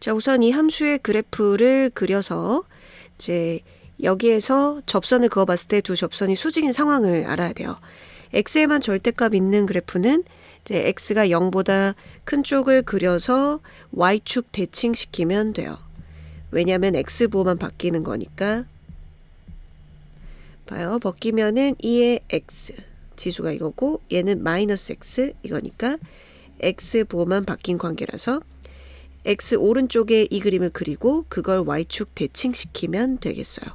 자, 우선 이 함수의 그래프를 그려서 이제 여기에서 접선을 그어봤을 때 두 접선이 수직인 상황을 알아야 돼요. x에만 절대값 있는 그래프는 이제 x가 0보다 큰 쪽을 그려서 y축 대칭시키면 돼요. 왜냐하면 x부호만 바뀌는 거니까. 봐요. 벗기면은 2의 x 지수가 이거고 얘는 마이너스 x 이거니까 x부호만 바뀐 관계라서 x 오른쪽에 이 그림을 그리고 그걸 y축 대칭시키면 되겠어요.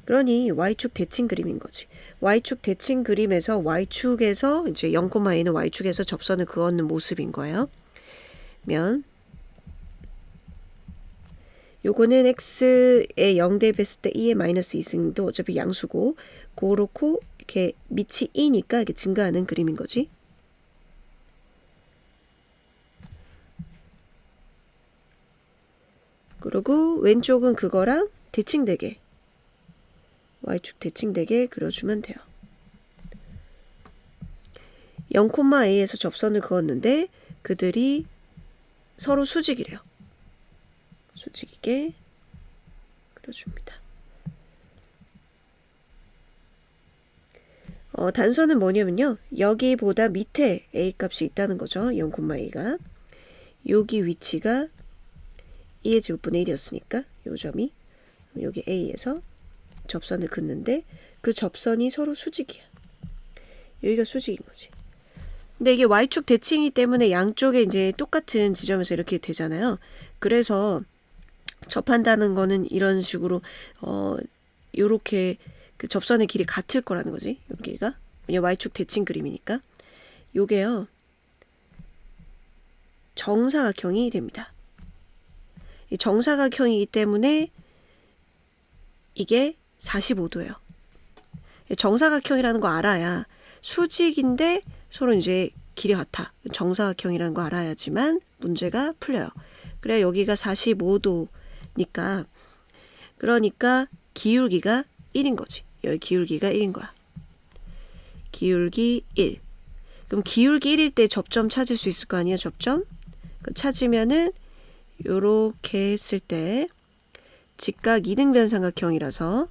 그러니 y축 대칭 그림인 거지. y축 대칭 그림에서 y축에서 이제 0,a는 y축에서 접선을 그어는 모습인 거예요. 면 요거는 x에 0 대입했을 때 2의 마이너스 2승도 어차피 양수고 그렇고 이렇게 밑이 2니까 이렇게 증가하는 그림인 거지. 그리고 왼쪽은 그거랑 대칭되게 y축 대칭되게 그려주면 돼요. 0,a에서 접선을 그었는데 그들이 서로 수직이래요. 수직이게 그려줍니다. 단선은 뭐냐면요. 여기보다 밑에 a 값이 있다는 거죠. 0,a가. 여기 위치가 2의 제곱분의 1이었으니까 요 점이 여기 a에서 접선을 긋는데 그 접선이 서로 수직이야. 여기가 수직인 거지. 근데 이게 y축 대칭이기 때문에 양쪽에 이제 똑같은 지점에서 이렇게 되잖아요. 그래서 접한다는 거는 이런 식으로 요렇게 그 접선의 길이 같을 거라는 거지. 요 길이가. 왜냐면 y축 대칭 그림이니까. 요게요. 정사각형이 됩니다. 이 정사각형이기 때문에 이게 45도예요. 정사각형이라는 거 알아야 수직인데 서로 이제 길이 같아. 정사각형이라는 거 알아야지만 문제가 풀려요. 그래 여기가 45도니까 그러니까 기울기가 1인 거지. 여기 기울기가 1인 거야. 기울기 1. 그럼 기울기 1일 때 접점 찾을 수 있을 거 아니야, 접점? 찾으면은 요렇게 했을 때 직각 이등변삼각형이라서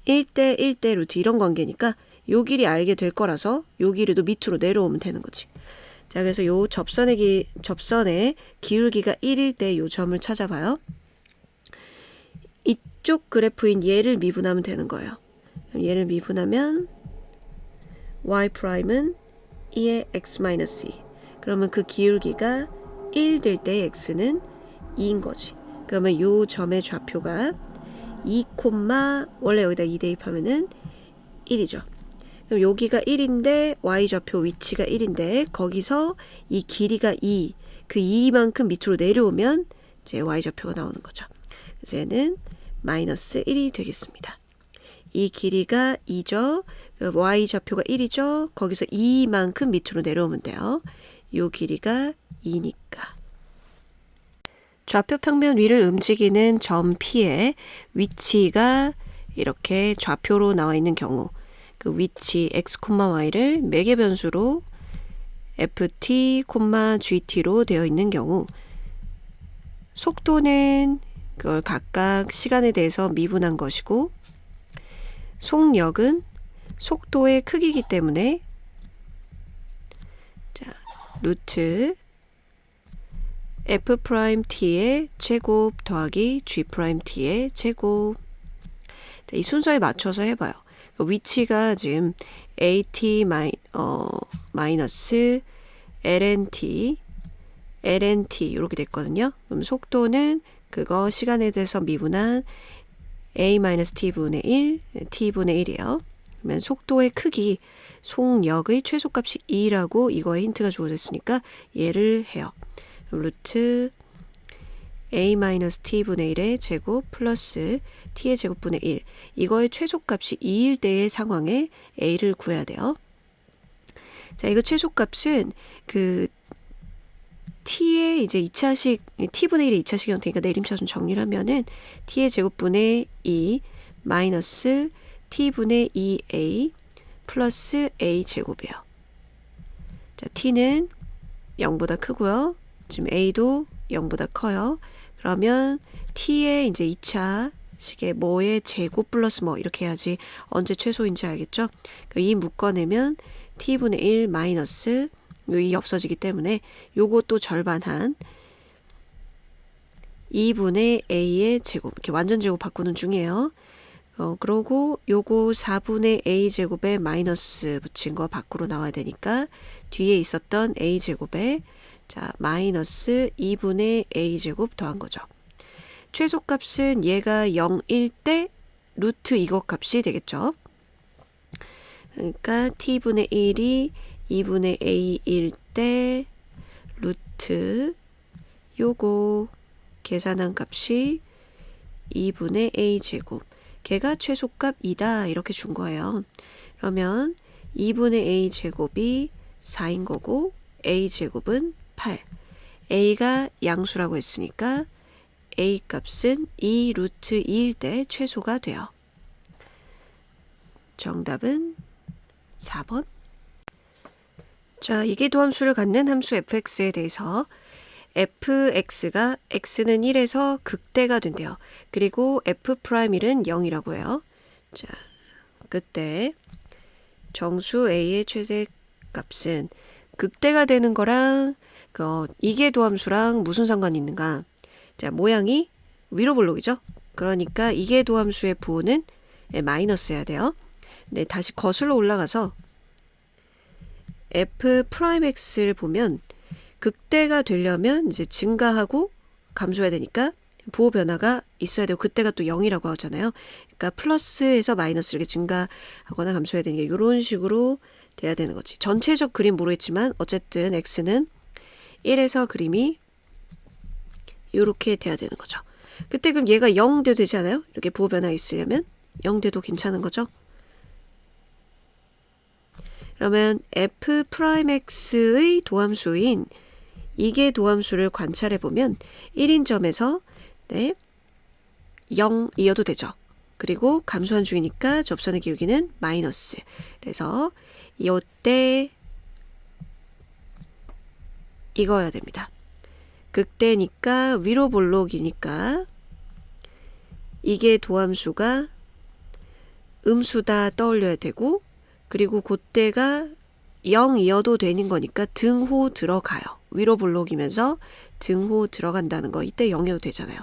1대 1대 루트 이런 관계니까 요 길이 알게 될 거라서 요 길이도 밑으로 내려오면 되는 거지. 자, 그래서 요 접선의 기울기가 1일 때 요 점을 찾아봐요. 이쪽 그래프인 얘를 미분하면 되는 거예요. 얘를 미분하면 y'은 2의 x-2. 그러면 그 기울기가 1 될 때 x는 2인 거지. 그러면 요 점의 좌표가 2, 원래 여기다 2 대입하면은 1이죠. 그럼 여기가 1인데 y좌표 위치가 1인데 거기서 이 길이가 2, 그 2만큼 밑으로 내려오면 이제 y좌표가 나오는 거죠. 그래서 얘는 마이너스 1이 되겠습니다. 이 길이가 2죠. y좌표가 1이죠. 거기서 2만큼 밑으로 내려오면 돼요. 요 길이가 2니까. 좌표 평면 위를 움직이는 점 P의 위치가 이렇게 좌표로 나와 있는 경우 그 위치 x, y를 매개 변수로 ft, gt로 되어 있는 경우 속도는 그걸 각각 시간에 대해서 미분한 것이고 속력은 속도의 크기이기 때문에 자, 루트 f't의 제곱 더하기 g't의 제곱. 자, 이 순서에 맞춰서 해봐요. 위치가 지금 at 마이너스 lnt 이렇게 됐거든요. 그럼 속도는 그거 시간에 대해서 미분한 a-t분의 1, t분의 1이에요. 그러면 속도의 크기, 속력의 최소값이 2라고 이거에 힌트가 주어졌으니까 얘를 해요. 루트 a-t분의 1의 제곱 플러스 t의 제곱분의 1. 이거의 최소값이 2일 때의 상황에 a를 구해야 돼요. 자, 이거 최소값은 그 t의 이제 2차식, t분의 1의 2차식 형태니까 내림차순 정리를 하면은 t의 제곱분의 2 마이너스 t분의 2a 플러스 a 제곱이에요. 자, t는 0보다 크고요. 지금 a도 0보다 커요. 그러면 t의 이제 2차 식의 뭐의 제곱 플러스 뭐 이렇게 해야지 언제 최소인지 알겠죠? 이 묶어내면 t분의 1 마이너스 이 없어지기 때문에 요것도 절반한 2분의 a의 제곱 이렇게 완전 제곱 바꾸는 중이에요. 그러고 요거 4분의 a 제곱에 마이너스 붙인 거 밖으로 나와야 되니까 뒤에 있었던 a 제곱에 자 마이너스 2분의 a 제곱 더한 거죠. 최소값은 얘가 0일 때 루트 이것 값이 되겠죠. 그러니까 t분의 1이 2분의 a일 때 루트 요거 계산한 값이 2분의 a 제곱 걔가 최소값이다 이렇게 준 거예요. 그러면 2분의 a 제곱이 4인 거고 a 제곱은 8 a가 양수라고 했으니까 a 값은 2 루트 2일 때 최소가 돼요. 정답은 4번. 자, 이계도함수를 갖는 함수 fx에 대해서 fx가 x는 1에서 극대가 된대요. 그리고 f'1은 0이라고 해요. 자, 그때 정수 a의 최대값은 극대가 되는 거랑 이계도함수랑 무슨 상관이 있는가? 자, 모양이 위로 볼록이죠? 그러니까 이계도함수의 부호는 마이너스여야 돼요. 네, 다시 거슬러 올라가서 f'x를 보면 극대가 되려면 이제 증가하고 감소해야 되니까 부호 변화가 있어야 되고 그때가 또 0이라고 하잖아요. 그러니까 플러스에서 마이너스 이렇게 증가하거나 감소해야 되는 게 이런 식으로 돼야 되는 거지. 전체적 그림 모르겠지만 어쨌든 x는 1에서 그림이 이렇게 돼야 되는 거죠. 그때 그럼 얘가 0 돼도 되지 않아요? 이렇게 부호 변화 있으려면 0 돼도 괜찮은 거죠. 그러면 f'x의 도함수인 이계 도함수를 관찰해 보면 1인 점에서 네, 0이어도 되죠. 그리고 감소한 중이니까 접선의 기울기는 마이너스. 그래서 이때 이거여야 됩니다. 극대니까 위로 볼록이니까 이게 도함수가 음수다 떠올려야 되고 그리고 그때가 0이어도 되는 거니까 등호 들어가요. 위로 볼록이면서 등호 들어간다는 거 이때 0이어도 되잖아요.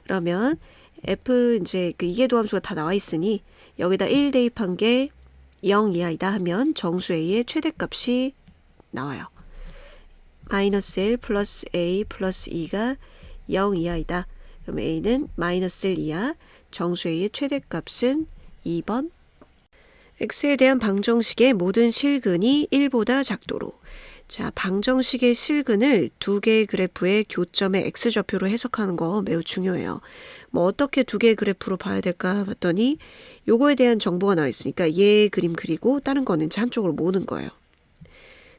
그러면 f 이제 그 이계도함수가 다 나와 있으니 여기다 1 대입한 게 0 이하이다 하면 정수 a의 최대값이 나와요. 마이너스 1 플러스 a 플러스 2가 0 이하이다. 그럼 a는 마이너스 1 이하, 정수 a의 최대값은 2번. x에 대한 방정식의 모든 실근이 1보다 작도록. 자, 방정식의 실근을 두 개의 그래프의 교점의 x좌표로 해석하는 거 매우 중요해요. 뭐 어떻게 두 개의 그래프로 봐야 될까 봤더니 요거에 대한 정보가 나와 있으니까 얘 그림 그리고 다른 거는 이제 한쪽으로 모으는 거예요.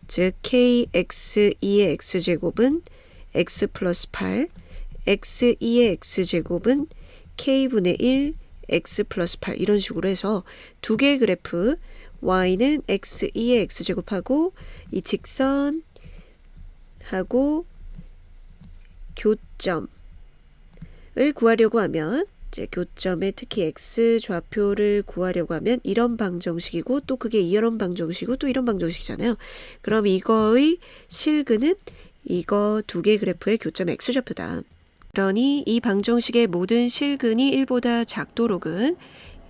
즉 kx2의 x제곱은 x 플러스 8, x2의 x제곱은 k분의 1, x 플러스 8 이런 식으로 해서 두 개의 그래프 y는 x2의 x제곱하고 이 직선하고 교점을 구하려고 하면 이제 교점의 특히 x좌표를 구하려고 하면 이런 방정식이고 또 그게 이런 방정식이고 또 이런 방정식이잖아요. 그럼 이거의 실근은 이거 두 개의 그래프의 교점의 x좌표다. 그러니 이 방정식의 모든 실근이 1보다 작도록은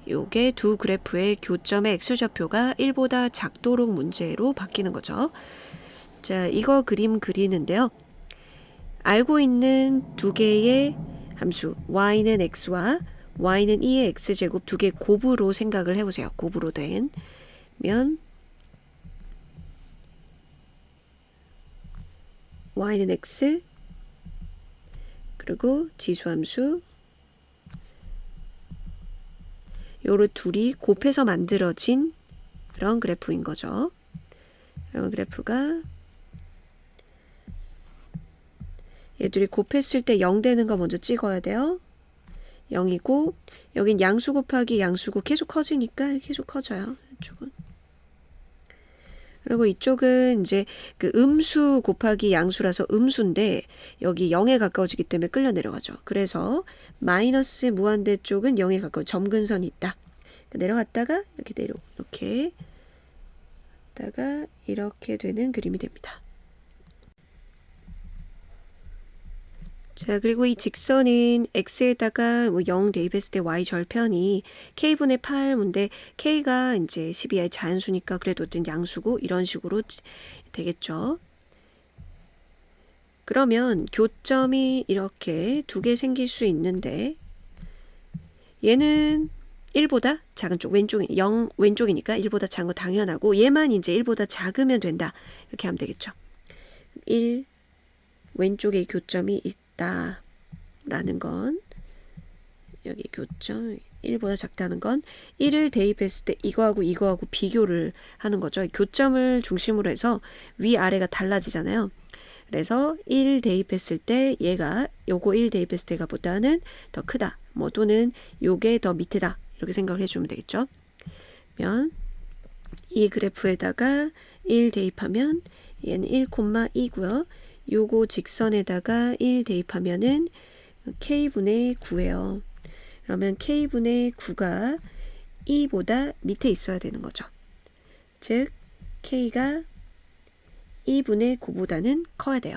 요게 두 그래프의 교점의 x좌표가 1보다 작도록 문제로 바뀌는 거죠. 자, 이거 그림 그리는데요. 알고 있는 두 개의 함수 y는 x와 y는 2의 x제곱 두 개 곱으로 생각을 해보세요. 곱으로 된 면 y는 x 그리고 지수함수 요로 둘이 곱해서 만들어진 그런 그래프인 거죠. 그런 그래프가 얘들이 곱했을 때 0 되는 거 먼저 찍어야 돼요. 0이고 여긴 양수 곱하기 양수고 계속 커지니까 계속 커져요. 이쪽은. 그리고 이쪽은 이제 그 음수 곱하기 양수라서 음수인데 여기 0에 가까워지기 때문에 끌려 내려가죠. 그래서 마이너스 무한대 쪽은 0에 가까운 점근선이 있다. 내려갔다가 이렇게 갔다가 이렇게 되는 그림이 됩니다. 자, 그리고 이 직선은 x에다가 0 대입했을 때 y 절편이 k분의 8인데 k가 이제 12의 자연수니까 그래도 어쨌든 양수고 이런 식으로 되겠죠. 그러면 교점이 이렇게 두 개 생길 수 있는데 얘는 1보다 작은 쪽 왼쪽이니까 1보다 작은 거 당연하고 얘만 이제 1보다 작으면 된다. 이렇게 하면 되겠죠. 1 왼쪽에 교점이 있다 라는 건 여기 교점 1보다 작다는 건 1을 대입했을 때 이거하고 비교를 하는 거죠. 교점을 중심으로 해서 위아래가 달라지잖아요. 그래서 1 대입했을 때 얘가 요거 1 대입했을 때가 보다는 더 크다. 또는 요게 더 밑이다. 이렇게 생각을 해주면 되겠죠. 그러면 이 그래프에다가 1 대입하면 얘는 1,2고요. 요거 직선에다가 1 대입하면은 k분의 9예요. 그러면 k분의 9가 2보다 밑에 있어야 되는 거죠. 즉 k가 2분의 9보다는 커야 돼요.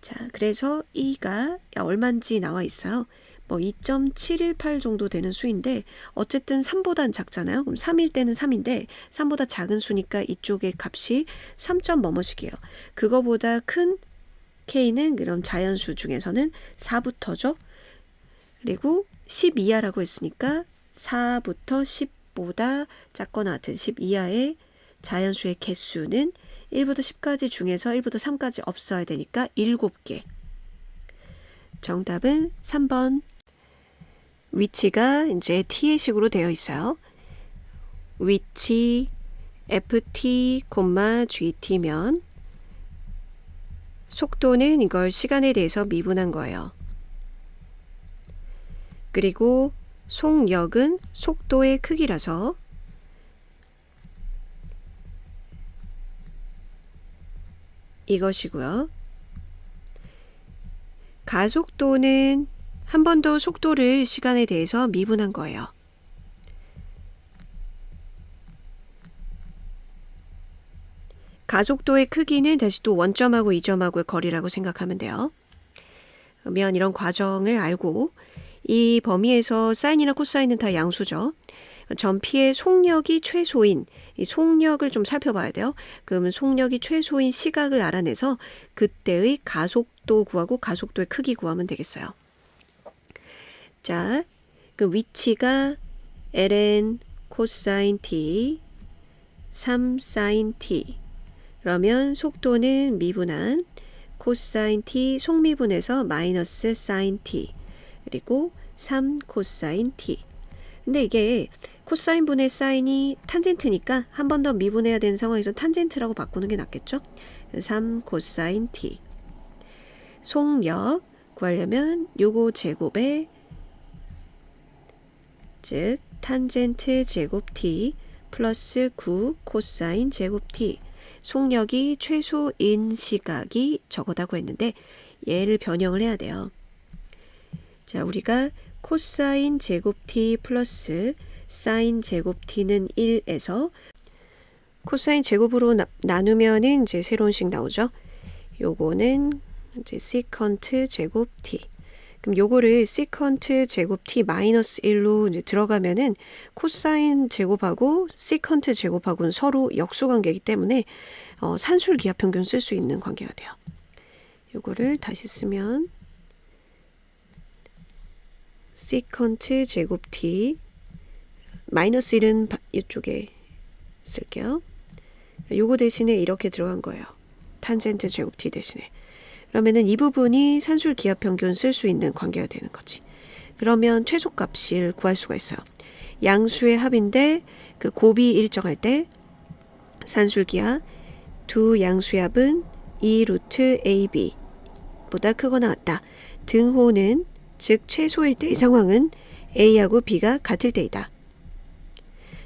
자, 그래서 2가 얼마인지 나와 있어요. 2.718 정도 되는 수인데 어쨌든 3보단 작잖아요. 그럼 3일 때는 3인데 3보다 작은 수니까 이쪽의 값이 3점 뭐뭐씩이에요. 그거보다 큰 k는 그럼 자연수 중에서는 4부터죠. 그리고 10 이하라고 했으니까 4부터 10보다 작거나 같은 10 이하의 자연수의 개수는 1부터 10까지 중에서 1부터 3까지 없어야 되니까 7개. 정답은 3번. 위치가 이제 t의 식으로 되어 있어요. 위치 ft, gt면 속도는 이걸 시간에 대해서 미분한 거예요. 그리고 속력은 속도의 크기라서 이것이고요. 가속도는 한 번 더 속도를 시간에 대해서 미분한 거예요. 가속도의 크기는 다시 또 원점하고 2점하고의 거리라고 생각하면 돼요. 그러면 이런 과정을 알고 이 범위에서 사인이나 코사인은 다 양수죠. 점피의 속력이 최소인 이 속력을 좀 살펴봐야 돼요. 그러면 속력이 최소인 시각을 알아내서 그때의 가속도 구하고 가속도의 크기 구하면 되겠어요. 자, 그 위치가 ln 코사인 t 3 사인 t 그러면 속도는 미분한 코사인 t 속미분해서 마이너스 사인 t 그리고 3 코사인 t. 근데 이게 코사인 분의 사인이 탄젠트니까 한 번 더 미분해야 되는 상황에서 탄젠트라고 바꾸는 게 낫겠죠? 3 코사인 t. 속력 구하려면 요거 제곱에 즉 탄젠트 제곱 t 플러스 9 코사인 제곱 t. 속력이 최소인 시각이 저거다고 했는데 얘를 변형을 해야 돼요. 자, 우리가 코사인 제곱 t 플러스 사인 제곱 t는 1에서 코사인 제곱으로 나누면은 이제 새로운 식 나오죠. 요거는 이제 시컨트 제곱 t. 그럼 요거를 시컨트 제곱 t 마이너스 1로 이제 들어가면은 코사인 제곱하고 시컨트 제곱하고는 서로 역수관계이기 때문에 산술 기하평균 쓸 수 있는 관계가 돼요. 요거를 다시 쓰면 시컨트 제곱 t 마이너스 1은 이쪽에 쓸게요. 요거 대신에 이렇게 들어간 거예요. 탄젠트 제곱 t 대신에. 그러면은 이 부분이 산술 기하평균 쓸 수 있는 관계가 되는 거지. 그러면 최소값을 구할 수가 있어요. 양수의 합인데 그 곱이 일정할 때 산술 기하 두 양수의 합은 2 루트 ab 보다 크거나 같다. 등호는 즉 최소일 때의 상황은 a하고 b가 같을 때이다.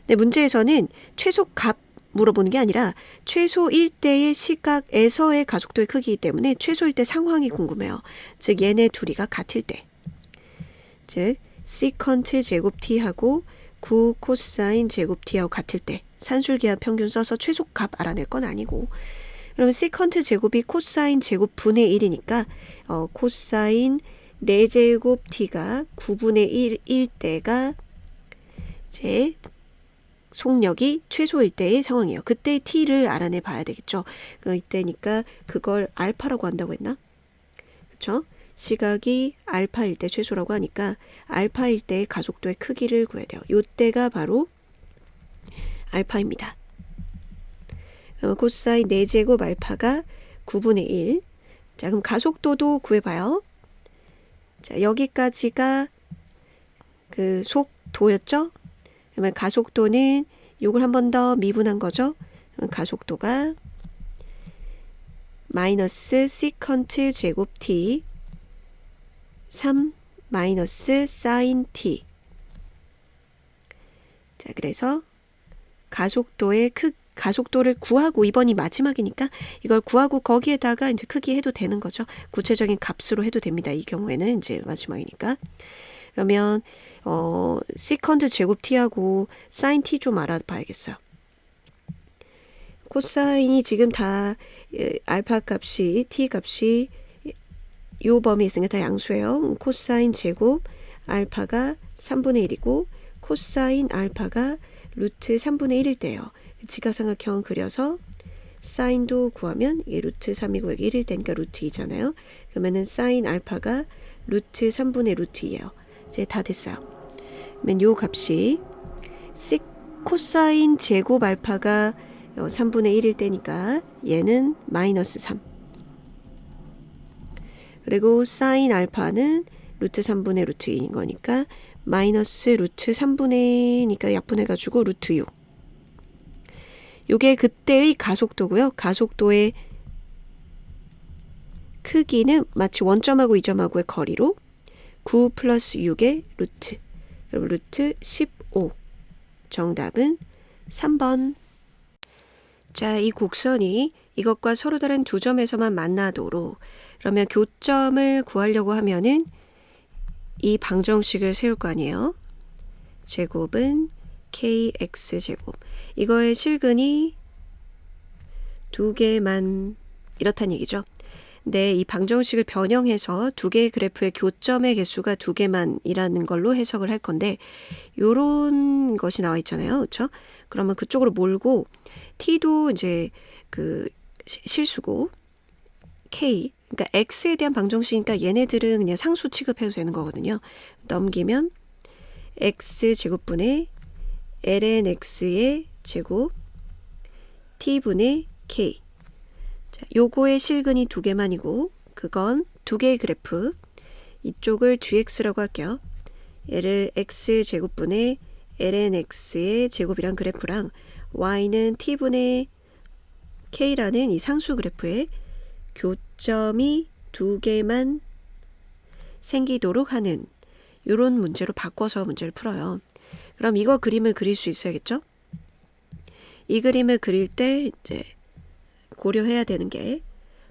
근데 문제에서는 최소값 물어보는 게 아니라 최소일 때의 시각에서의 가속도의 크기이기 때문에 최소일 때 상황이 궁금해요. 즉 얘네 둘이가 같을 때. 즉 시컨트 제곱 t하고 9 코사인 제곱 t하고 같을 때 산술기하 평균 써서 최소값 알아낼 건 아니고 그러면 시컨트 제곱이 코사인 제곱 분의 1이니까 코사인 4제곱 t가 9분의 1일 때가 제 속력이 최소일 때의 상황이에요. 그때 t를 알아내 봐야 되겠죠. 이때니까 그걸 알파라고 한다고 했나? 그렇죠? 시각이 알파일 때 최소라고 하니까 알파일 때의 가속도의 크기를 구해야 돼요. 이때가 바로 알파입니다. 코사인 4제곱 알파가 9분의 1. 자, 그럼 가속도도 구해봐요. 자, 여기까지가 그 속도였죠? 그러면 가속도는 요걸 한 번 더 미분한 거죠? 가속도가 마이너스 시컨트 제곱 t 3 마이너스 사인 t. 자, 그래서 가속도를 구하고 이번이 마지막이니까 이걸 구하고 거기에다가 이제 크기 해도 되는 거죠. 구체적인 값으로 해도 됩니다. 이 경우에는 이제 마지막이니까. 그러면 시컨트 제곱 t하고 사인 t 좀 알아봐야겠어요. 코사인이 지금 다 알파 값이 t 값이 요 범위에 있으니까 다 양수예요. 코사인 제곱 알파가 3분의 1이고 코사인 알파가 루트 3분의 1일 때예요. 지각삼각형 그려서 사인도 구하면 이게 루트 3이고 여기 1일 때니까 루트 2잖아요. 그러면은 사인 알파가 루트 3분의 루트 2예요. 이제 다 됐어요. 그러면 요 값이 코사인 제곱 알파가 3분의 1일 때니까 얘는 마이너스 3. 그리고 사인 알파는 루트 3분의 루트 2인 거니까 마이너스 루트 3분의니까 약분해가지고 루트 6. 요게 그때의 가속도고요. 가속도의 크기는 마치 원점하고 2점하고의 거리로 9 플러스 6의 루트. 그럼 루트 15. 정답은 3번. 자, 이 곡선이 이것과 서로 다른 두 점에서만 만나도록 그러면 교점을 구하려고 하면은 이 방정식을 세울 거 아니에요. 제곱은 kx 제곱. 이거의 실근이 2개만 이렇다는 얘기죠. 근데 이 방정식을 변형해서 두 개의 그래프의 교점의 개수가 2개만이라는 걸로 해석을 할 건데 요런 것이 나와 있잖아요. 그렇죠? 그러면 그쪽으로 몰고 t도 이제 그 실수고 k 그러니까 x에 대한 방정식이니까 얘네들은 그냥 상수 취급해도 되는 거거든요. 넘기면 x 제곱분의 ln x의 제곱 t분의 k. 자, 요거의 실근이 2개만이고 그건 2개의 그래프. 이쪽을 gx라고 할게요. 얘를 x 제곱분의 ln x의 제곱이란 그래프랑 y는 t분의 k라는 이 상수 그래프의 교점이 2개만 생기도록 하는 이런 문제로 바꿔서 문제를 풀어요. 그럼 이거 그림을 그릴 수 있어야겠죠? 이 그림을 그릴 때 이제 고려해야 되는 게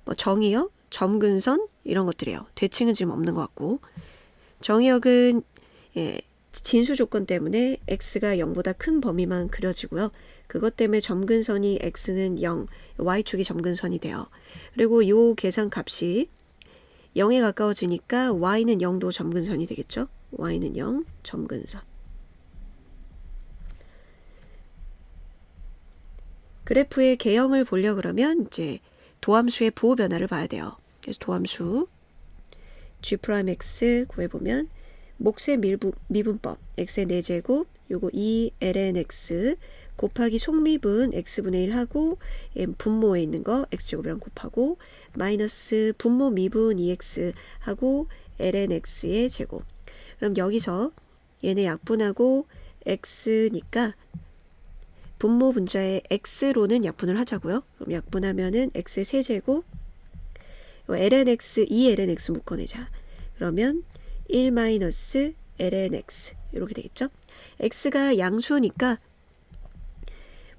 뭐 정의역, 점근선 이런 것들이에요. 대칭은 지금 없는 것 같고 정의역은 진수 조건 때문에 x가 0보다 큰 범위만 그려지고요. 그것 때문에 점근선이 x는 0, y축이 점근선이 돼요. 그리고 요 계산 값이 0에 가까워지니까 y는 0도 점근선이 되겠죠. y는 0, 점근선. 그래프의 개형을 보려 그러면 이제 도함수의 부호 변화를 봐야 돼요. 그래서 도함수 g'x 구해보면 몫의 미분법 x의 4제곱 요거 2ln x 곱하기 속미분 x분의 1 하고 분모에 있는 거 x제곱이랑 곱하고 마이너스 분모 미분 2x 하고 ln x의 제곱. 그럼 여기서 얘네 약분하고 x니까 분모 분자의 x로는 약분을 하자고요. 그럼 약분하면은 x의 세제곱 ln x 2ln x 묶어내자. 그러면 1 마이너스 ln x 이렇게 되겠죠. x가 양수니까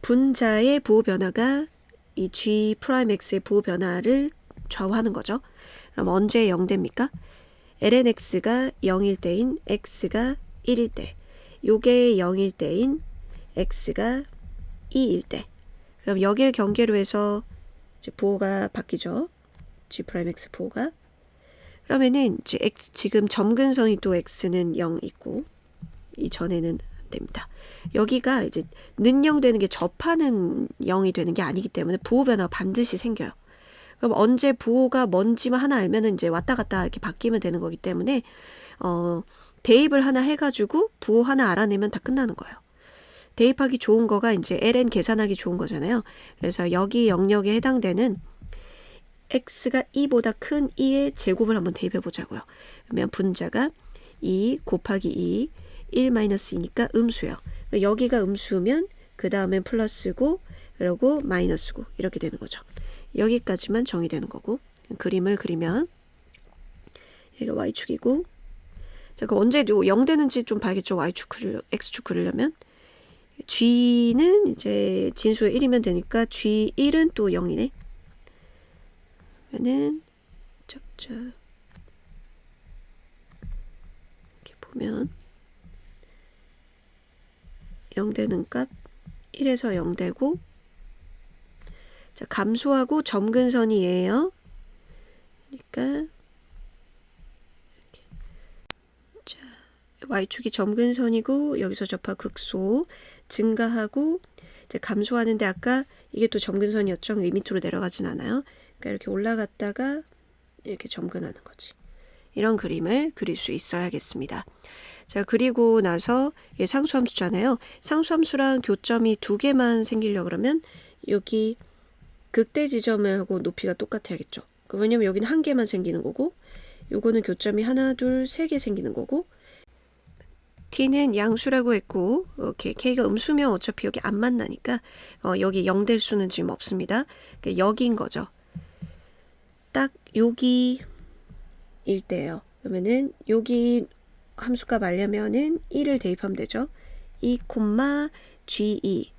분자의 부호 변화가 이 G 프라임 X의 부호 변화를 좌우하는 거죠. 그럼 언제 0됩니까? ln x가 0일 때인 x가 1일 때, 요게 0일 때인 x가 2일 때. 그럼 여기를 경계로 해서 이제 부호가 바뀌죠. G 프라임 X 부호가. 그러면은 이제 지금 점근선이 또 x는 0 있고 이 전에는 안 됩니다. 여기가 이제 는 0 되는 게 접하는 0이 되는 게 아니기 때문에 부호 변화가 반드시 생겨요. 그럼 언제 부호가 뭔지만 하나 알면은 이제 왔다 갔다 이렇게 바뀌면 되는 거기 때문에 대입을 하나 해가지고 부호 하나 알아내면 다 끝나는 거예요. 대입하기 좋은 거가 이제 ln 계산하기 좋은 거잖아요. 그래서 여기 영역에 해당되는 x가 2보다 큰 2의 제곱을 한번 대입해 보자고요. 그러면 분자가 2 곱하기 2, 1-2니까 음수예요. 여기가 음수면 그 다음엔 플러스고 그리고 마이너스고 이렇게 되는 거죠. 여기까지만 정의되는 거고, 그림을 그리면 여기가 y축이고, 자, 그 언제 0 되는지 좀 봐야겠죠. x축 그리려면 g는 이제 진수가 1이면 되니까 g1은 또 0이네. 그러면은 이렇게 보면 0 되는 값 1에서 0 되고, 자, 감소하고 점근선이에요. 그러니까 이렇게. 자, y축이 점근선이고 여기서 접하 극소 증가하고 이제 감소하는데 아까 이게 또 점근선이었죠. 이 밑으로 내려가진 않아요. 그러니까 이렇게 올라갔다가 이렇게 점근하는 거지. 이런 그림을 그릴 수 있어야겠습니다. 자, 그리고 나서 얘 상수함수잖아요. 상수함수랑 교점이 2개만 생기려고 그러면 여기 극대 지점하고 높이가 똑같아야겠죠. 왜냐면 여기는 1개만 생기는 거고 요거는 교점이 하나, 둘, 3개 생기는 거고, t는 양수라고 했고 이렇게 k가 음수면 어차피 여기 안 만나니까 여기 0 될 수는 지금 없습니다. 그러니까 여기인 거죠. 딱 여기일 때예요. 그러면은 여기 함수값 알려면은 1을 대입하면 되죠. 2, G2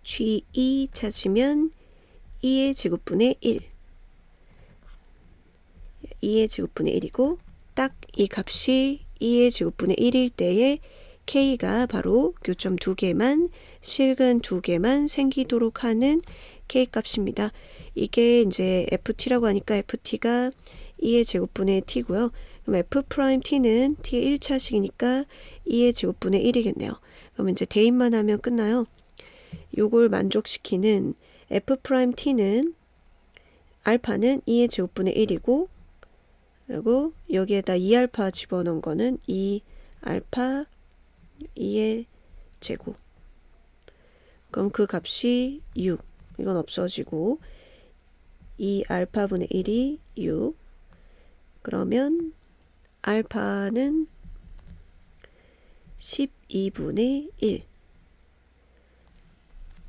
G2 찾으면 2의 제곱분의 1 2의 제곱분의 1이고 딱 이 값이 2의 제곱분의 1일 때에 k가 바로 교점 2개만 실근 2개만 생기도록 하는 k 값입니다. 이게 이제 ft라고 하니까 ft가 2의 제곱분의 t고요. 그럼 f't는 t의 1차식이니까 2의 제곱분의 1이겠네요. 그러면 이제 대입만 하면 끝나요. 요걸 만족시키는 f't는 알파는 2의 제곱분의 1이고 그리고 여기에다 2알파 집어넣은 거는 2알파 2의 제곱. 그럼 그 값이 6. 이건 없어지고 2알파분의 1이 6. 그러면 알파는 12분의 1.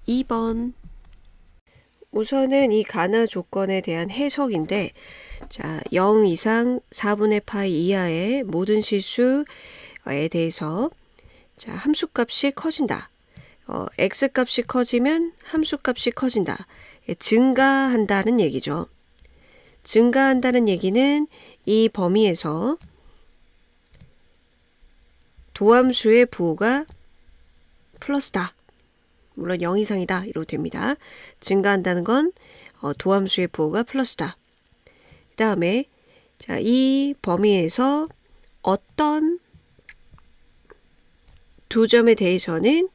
2번. 우선은 이 가나 조건에 대한 해석인데, 자, 0 이상 4분의 파이 이하의 모든 실수에 대해서 자, 함수값이 커진다. x값이 커지면 함수값이 커진다. 증가한다는 얘기죠. 증가한다는 얘기는 이 범위에서 도함수의 부호가 플러스다. 물론 0 이상이다. 이러도 됩니다. 증가한다는 건 도함수의 부호가 플러스다. 그 다음에 자, 이 범위에서 어떤 두 점에 대해서는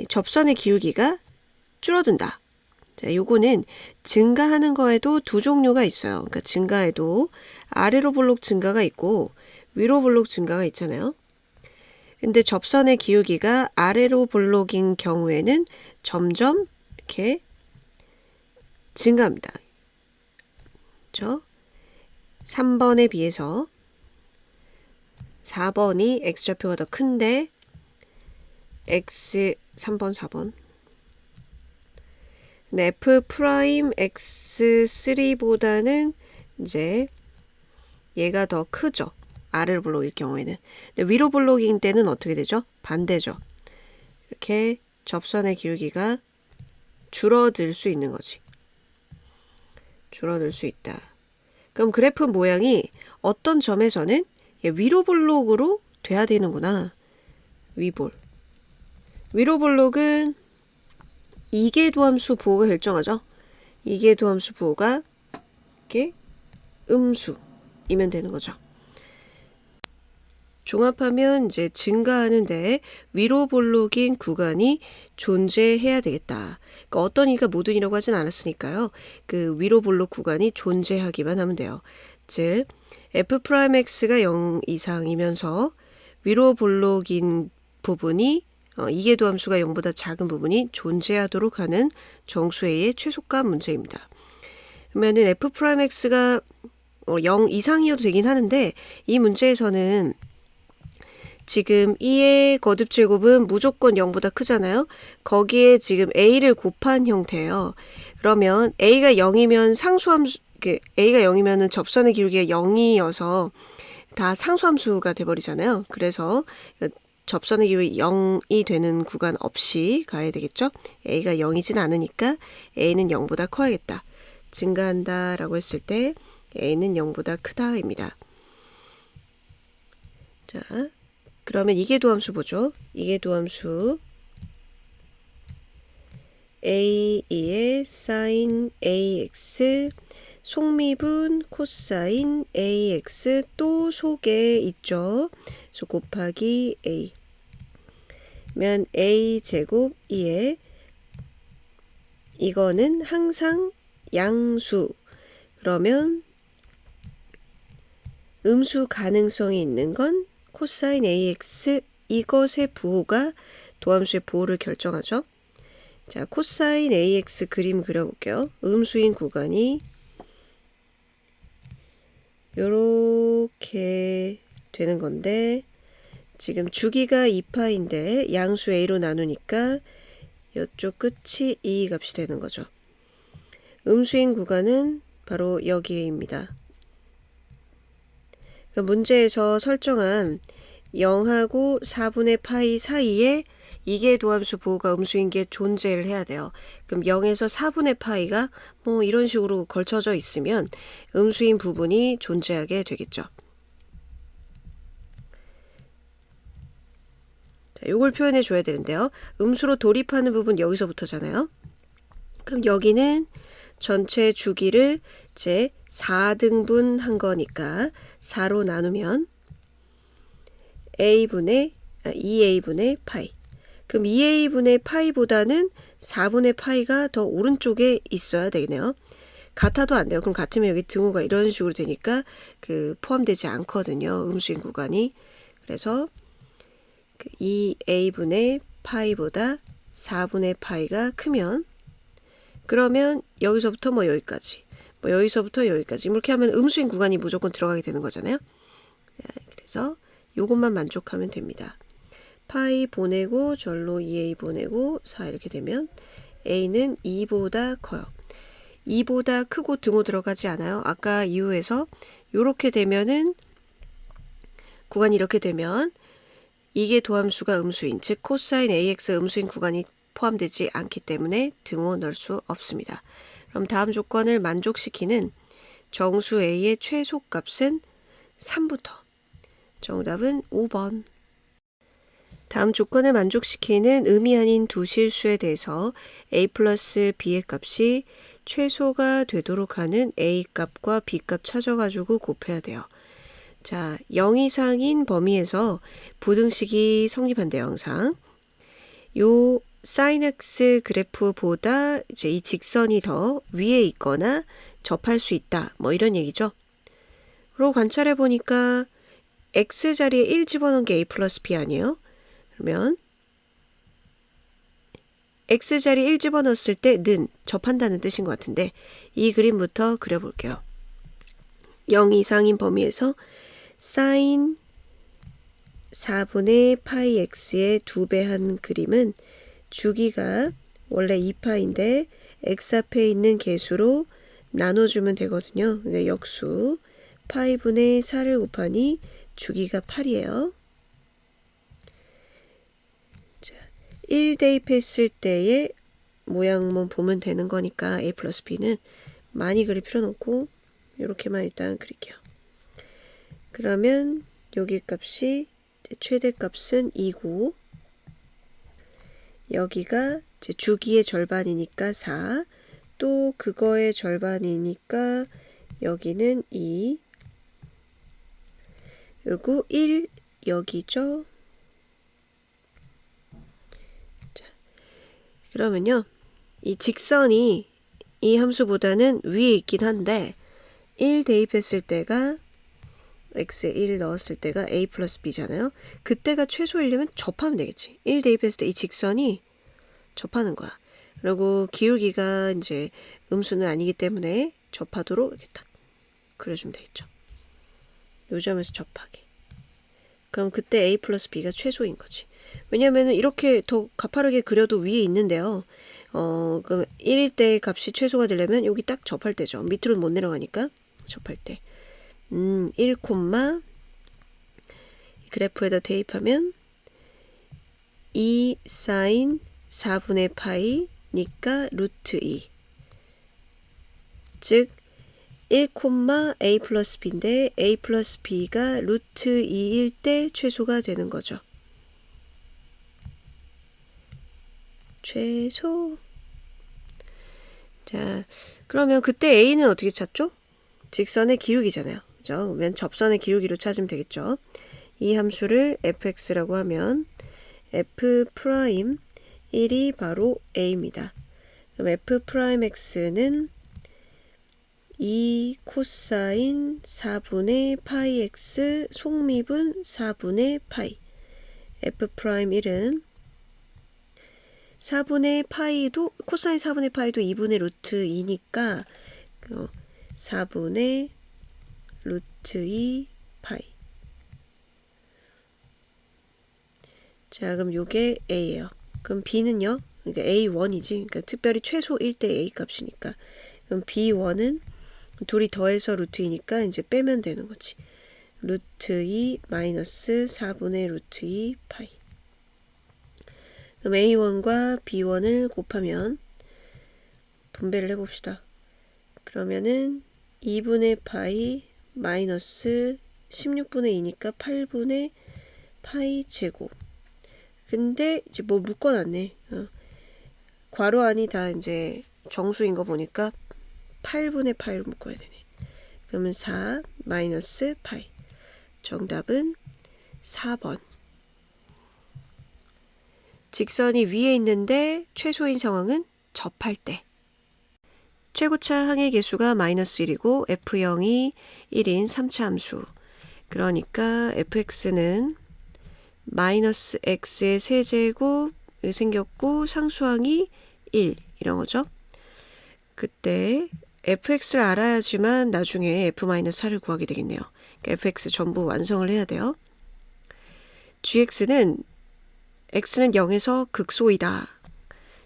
접선의 기울기가 줄어든다. 자, 요거는 증가하는 거에도 두 종류가 있어요. 그러니까 증가에도 아래로 볼록 증가가 있고 위로 볼록 증가가 있잖아요. 근데 접선의 기울기가 아래로 볼록인 경우에는 점점 이렇게 증가합니다. 그렇죠? 3번에 비해서 4번이 x좌표가 더 큰데 x 3번 4번 f 프라임 x3보다는 이제 얘가 더 크죠. 아래로 볼록일 경우에는. 근데 위로 볼록인 때는 어떻게 되죠? 반대죠. 이렇게 접선의 기울기가 줄어들 수 있는 거지. 줄어들 수 있다. 그럼 그래프 모양이 어떤 점에서는 위로 볼록으로 돼야 되는구나. 위볼. 위로 볼록은 이계도함수 부호가 결정하죠. 이계도함수 부호가 이렇게 음수이면 되는 거죠. 종합하면 이제 증가하는데 위로 볼록인 구간이 존재해야 되겠다. 그러니까 어떤 이가 모든 이라고 하진 않았으니까요. 그 위로 볼록 구간이 존재하기만 하면 돼요. 즉 f'x가 0 이상이면서 위로 볼록인 부분이 이계도함수가 0보다 작은 부분이 존재하도록 하는 정수 A의 최소값 문제입니다. 그러면은 f'x가 0 이상이어도 되긴 하는데 이 문제에서는 지금 2의 거듭제곱은 무조건 0보다 크잖아요. 거기에 지금 a를 곱한 형태예요. 그러면 a가 0이면 상수함수, a가 0이면 접선의 기울기가 0이어서 다 상수함수가 돼버리잖아요. 그래서 접선의 기울기 0이 되는 구간 없이 가야 되겠죠. a가 0이진 않으니까 a는 0보다 커야겠다. 증가한다 라고 했을 때 a는 0보다 크다입니다. 자, 그러면 이계도함수 보죠. 이계도함수 a의 sin ax 속미분 코사인 ax 또 속에 있죠. 그래서 곱하기 a 면 a 제곱 2에 이거는 항상 양수. 그러면 음수 가능성이 있는 건 코사인 ax 이것의 부호가 도함수의 부호를 결정하죠. 자, 코사인 ax 그림 그려볼게요. 음수인 구간이 요렇게 되는 건데 지금 주기가 2파인데 양수 a로 나누니까 이쪽 끝이 2 값이 되는 거죠. 음수인 구간은 바로 여기입니다. 문제에서 설정한 0하고 4분의 파이 사이에 이계도함수 부호가 음수인 게 존재를 해야 돼요. 그럼 0에서 4분의 파이가 뭐 이런 식으로 걸쳐져 있으면 음수인 부분이 존재하게 되겠죠. 자, 요걸 표현해 줘야 되는데요. 음수로 돌입하는 부분 여기서부터잖아요. 그럼 여기는 전체 주기를 제 4등분 한 거니까 4로 나누면 2a분의 파이. 그럼 2a분의 파이보다는 4분의 파이가 더 오른쪽에 있어야 되겠네요. 같아도 안 돼요. 그럼 같으면 여기 등호가 이런 식으로 되니까 포함되지 않거든요. 음수인 구간이. 그래서 2a분의 파이보다 4분의 파이가 크면 그러면 여기서부터 뭐 여기까지 여기서부터 여기까지 이렇게 하면 음수인 구간이 무조건 들어가게 되는 거잖아요. 그래서 요것만 만족하면 됩니다. 파이 보내고 절로 2a 보내고 4 이렇게 되면 a는 2보다 커요. 2보다 크고 등호 들어가지 않아요. 아까 이유에서 요렇게 되면은 구간이 이렇게 되면 이게 도함수가 음수인 즉 코사인 ax 음수인 구간이 포함되지 않기 때문에 등호 넣을 수 없습니다. 그럼 다음 조건을 만족시키는 정수 a의 최소값은 3부터. 정답은 5번. 다음 조건을 만족시키는 의미 아닌 두 실수에 대해서 a 플러스 b의 값이 최소가 되도록 하는 a 값과 b 값 찾아가지고 곱해야 돼요. 자, 0 이상인 범위에서 부등식이 성립한대요, 항상. 요 sin x 그래프보다 이제 이 직선이 더 위에 있거나 접할 수 있다. 뭐 이런 얘기죠. 그리고 관찰해 보니까 x 자리에 1 집어넣은 게 a 플러스 b 아니에요? 그러면 x 자리에 1 집어넣었을 때는 접한다는 뜻인 것 같은데 이 그림부터 그려볼게요. 0 이상인 범위에서 sin 4분의 파이 x의 2배 한 그림은 주기가 원래 2파인데 x 앞에 있는 개수로 나눠주면 되거든요. 그러니까 역수 파이분의 4를 곱하니 주기가 8이에요. 자, 1 대입했을 때의 모양만 보면 되는 거니까 a 플러스 b는 많이 그릴 필요는 없고 이렇게만 일단 그릴게요. 그러면 여기 값이 최대값은 2고 여기가 이제 주기의 절반이니까 4, 또 그거의 절반이니까 여기는 2, 그리고 1 여기죠. 자, 그러면요, 이 직선이 이 함수보다는 위에 있긴 한데 1 대입했을 때가 x에 1 넣었을 때가 a 플러스 b잖아요. 그때가 최소이려면 접하면 되겠지. 1 대입했을 때 이 직선이 접하는 거야. 그리고 기울기가 이제 음수는 아니기 때문에 접하도록 이렇게 딱 그려주면 되겠죠. 요 점에서 접하게. 그럼 그때 a 플러스 b가 최소인 거지. 왜냐면 이렇게 더 가파르게 그려도 위에 있는데요. 그럼 1일 때 값이 최소가 되려면 여기 딱 접할 때죠. 밑으로는 못 내려가니까 접할 때. 1, 그래프에다 대입하면 2 사인 4분의 파이니까 루트 2. 즉 1, a 플러스 b인데 a 플러스 b가 루트 2일 때 최소가 되는 거죠. 최소. 자, 그러면 그때 a는 어떻게 찾죠? 직선의 기울기잖아요. 그죠? 그러면 접선의 기울기로 찾으면 되겠죠. 이 함수를 fx라고 하면 f 프라임 1이 바로 a입니다. 그럼 f 프라임 x는 2 코사인 4분의 파이 x 속미분 4분의 파이. f 프라임 1은 4분의 파이도 코사인 4분의 파이도 2분의 루트 2니까 4분의 루트 2 파이. 자, 그럼 요게 a예요. 그럼 b는요? 그러니까 a1이지. 그러니까 특별히 최소 1대 a 값이니까. 그럼 b1은 둘이 더해서 루트 2니까 이제 빼면 되는 거지. 루트 2 마이너스 4분의 루트 2 파이. 그럼 a1과 b1을 곱하면 분배를 해봅시다. 그러면은 2분의 파이 마이너스 16분의 2니까 8분의 파이 제곱. 근데 이제 뭐 묶어놨네. 괄호 안이 다 이제 정수인 거 보니까 8분의 파이로 묶어야 되네. 그러면 4 마이너스 파이. 정답은 4번. 직선이 위에 있는데 최소인 상황은 접할 때. 최고차 항의 개수가 마이너스 1이고 f0이 1인 3차 함수. 그러니까 fx는 마이너스 x의 세제곱 생겼고 상수항이 1 이런 거죠. 그때 fx를 알아야지만 나중에 f-4를 구하게 되겠네요. 그러니까 fx 전부 완성을 해야 돼요. gx는 x는 0에서 극소이다.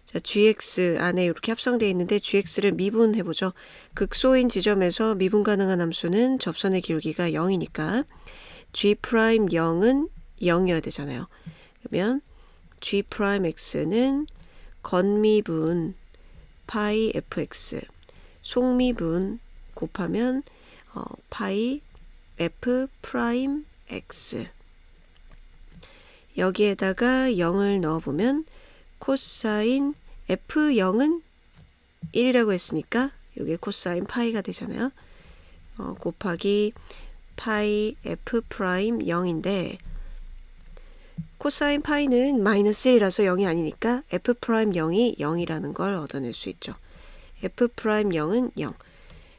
자, gx 안에 이렇게 합성되어 있는데 gx를 미분해보죠. 극소인 지점에서 미분 가능한 함수는 접선의 기울기가 0이니까 g'0은 0이어야 되잖아요. 그러면 g'x는 건미분 파이 fx 속미분 곱하면 파이 f'x 여기에다가 0을 넣어보면 코사인 f0은 1이라고 했으니까 이게 코사인 파이가 되잖아요. 곱하기 파이 f'0인데 코사인 파이는 마이너스 1이라서 0이 아니니까 f'0이 0이라는 걸 얻어낼 수 있죠. f'0은 0.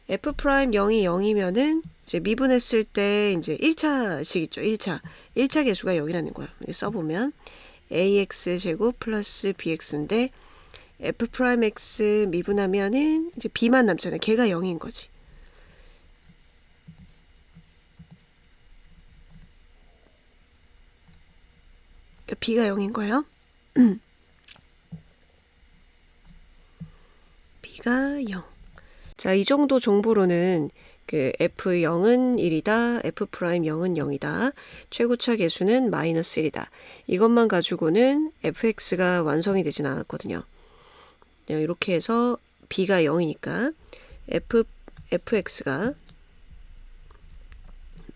f'0이 0이면은 이제 미분했을 때 이제 1차식 있죠. 1차 개수가 0이라는 거예요. 써보면 ax 제곱 플러스 bx인데 f'x 미분하면은 이제 b만 남잖아요. 걔가 0인 거지. b가 0인 거예요. b가 0. 자, 이 정도 정보로는 그 f0은 1이다. f'0은 0이다. 최고차 계수는 마이너스 1이다. 이것만 가지고는 fx가 완성이 되진 않았거든요. 이렇게 해서 b가 0이니까 fx가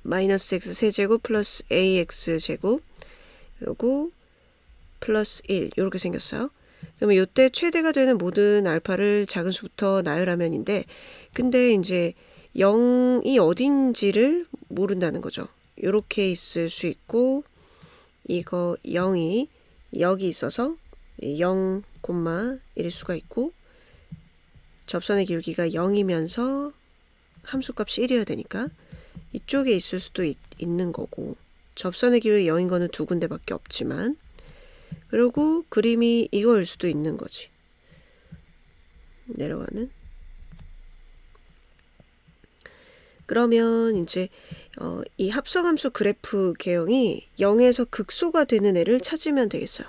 마이너스 x 세제곱 플러스 ax 제곱 그리고 플러스 1 이렇게 생겼어요. 그러면 이때 최대가 되는 모든 알파를 작은 수부터 나열하면인데 근데 이제 0이 어딘지를 모른다는 거죠. 이렇게 있을 수 있고 이거 0이 여기 있어서 0,1일 수가 있고 접선의 기울기가 0이면서 함수값이 1이어야 되니까 이쪽에 있을 수도 있는 거고 접선의 기울기 0인 거는 두 군데밖에 없지만 그리고 그림이 이거일 수도 있는 거지. 내려가는. 그러면 이제 이 합성함수 그래프 개형이 0에서 극소가 되는 애를 찾으면 되겠어요.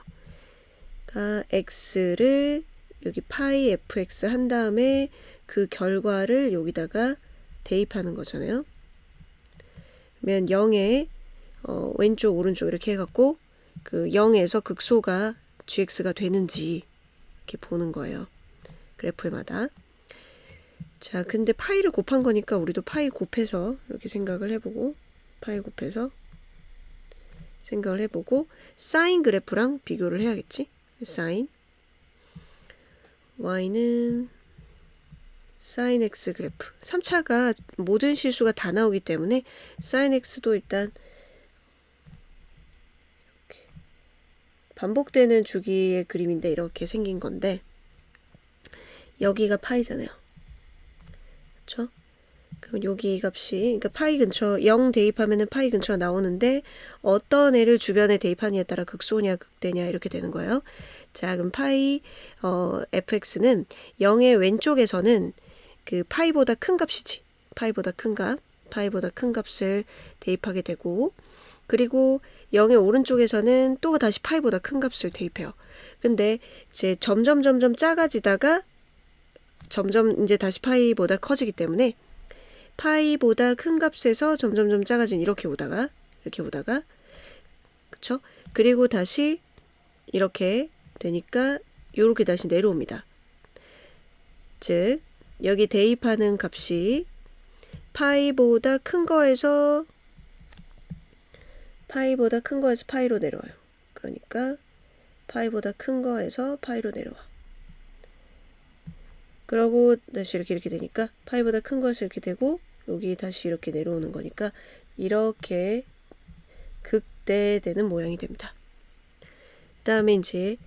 그러니까 x를 여기 파이 fx 한 다음에 그 결과를 여기다가 대입하는 거잖아요. 그러면 0에 왼쪽 오른쪽 이렇게 해갖고 그 0에서 극소가 gx가 되는지 이렇게 보는 거예요. 그래프마다. 자, 근데 파이를 곱한 거니까 우리도 파이 곱해서 이렇게 생각을 해보고 파이 곱해서 생각을 해보고 사인 그래프랑 비교를 해야겠지. 사인 y는 사인 x 그래프 3차가 모든 실수가 다 나오기 때문에 사인 x도 일단 이렇게 반복되는 주기의 그림인데 이렇게 생긴 건데 여기가 파이잖아요. 그쵸? 그럼 여기 값이 그러니까 파이 근처 0 대입하면은 파이 근처가 나오는데 어떤 애를 주변에 대입하느냐에 따라 극소냐 극대냐 이렇게 되는 거예요. 자, 그럼 파이 fx는 0의 왼쪽에서는 그 파이보다 큰 값이지. 파이보다 큰 값을 대입하게 되고 그리고 0의 오른쪽에서는 또 다시 파이보다 큰 값을 대입해요. 근데 이제 점점 작아지다가 점점 이제 다시 파이보다 커지기 때문에 파이보다 큰 값에서 점점 작아진 이렇게 오다가 그쵸? 그리고 다시 이렇게 되니까 이렇게 다시 내려옵니다. 즉 여기 대입하는 값이 파이보다 큰 거에서 파이로 내려와요. 그러니까 파이보다 큰 거에서 파이로 내려와. 그러고 다시 이렇게 되니까 파이보다 큰 거에서 이렇게 되고 여기 다시 이렇게 내려오는 거니까 이렇게 극대되는 모양이 됩니다. 그 다음에 이제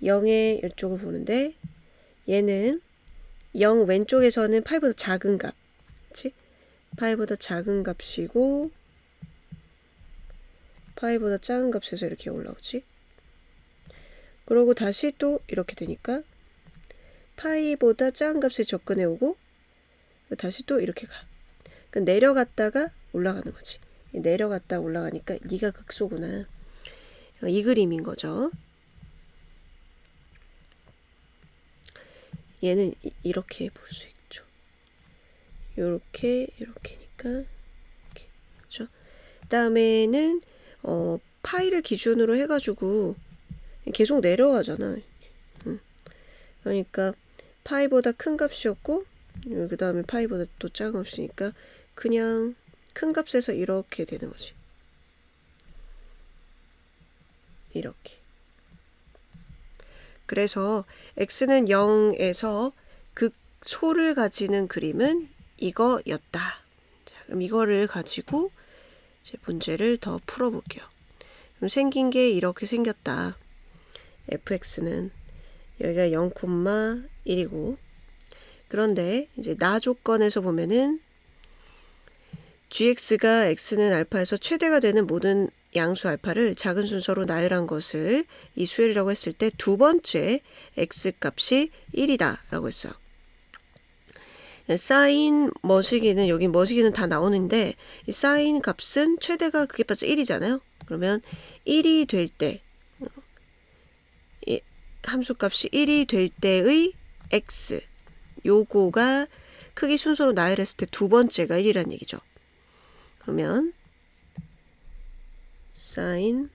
0의 이쪽을 보는데 얘는 0 왼쪽에서는 파이보다 작은 값, 그치? 파이보다 작은 값이고 파이보다 작은 값에서 이렇게 올라오지. 그러고 다시 또 이렇게 되니까 파이보다 작은 값에 접근해 오고 다시 또 이렇게 가. 그러니까 내려갔다가 올라가는 거지. 내려갔다 올라가니까 네가 극소구나. 이 그림인 거죠. 얘는 이렇게 볼 수 있죠. 이렇게니까 이렇게. 그렇죠? 다음에는 파이를 기준으로 해가지고 계속 내려가잖아. 그러니까 파이보다 큰 값이었고 그 다음에 파이보다 또 작은 값이니까 그냥 큰 값에서 이렇게 되는 거지. 이렇게. 그래서 x는 0에서 극소를 가지는 그림은 이거였다. 자, 그럼 이거를 가지고 이제 문제를 더 풀어볼게요. 그럼 생긴 게 이렇게 생겼다. fx는 여기가 0,1이고 그런데 이제 나 조건에서 보면은 gx가 x는 알파에서 최대가 되는 모든 양수 알파를 작은 순서로 나열한 것을 이 수열이라고 했을 때 두 번째 x 값이 1이다 라고 했어요. 사인 머시기는 여기 머시기는 다 나오는데 이 사인 값은 최대가 그게 빠져 1이잖아요. 그러면 1이 될 때 함수값이 1이 될 때의 x 요거가 크기 순서로 나열했을 때 두 번째가 1이라는 얘기죠. 그러면 sin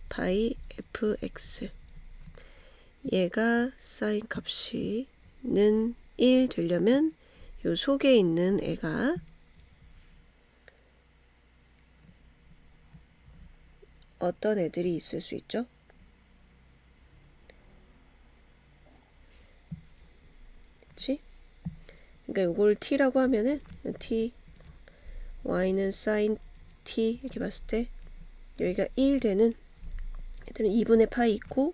파이 fx 얘가 sin 값이는 1 되려면 요 속에 있는 애가 어떤 애들이 있을 수 있죠? 그치? 그러니까 요걸 t라고 하면은 t, y는 sin t 이렇게 봤을 때 여기가 1 되는 애들은 2분의 파이 있고,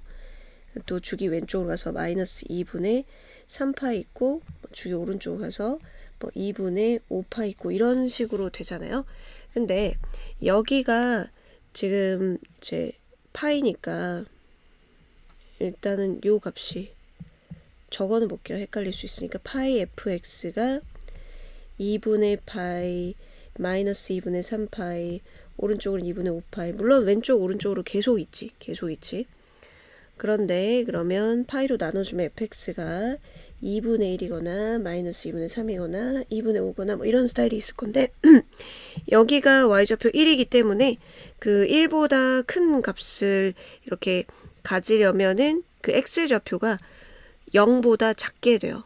또 주기 왼쪽으로 가서 마이너스 2분의 3파이 있고, 주기 오른쪽으로 가서 2분의 5파이 있고, 이런 식으로 되잖아요. 근데 여기가 지금 제 파이니까 일단은 요 값이 적어는 볼게요. 헷갈릴 수 있으니까 파이 fx가 2분의 파이 마이너스 2분의 3파이 오른쪽으로 2분의 5파이, 물론 왼쪽 오른쪽으로 계속 있지. 그런데 그러면 파이로 나눠주면 fx가 2분의 1이거나 마이너스 2분의 3이거나 2분의 5거나 뭐 이런 스타일이 있을 건데 여기가 y좌표 1이기 때문에 그 1보다 큰 값을 이렇게 가지려면은 그 x좌표가 0보다 작게 돼요.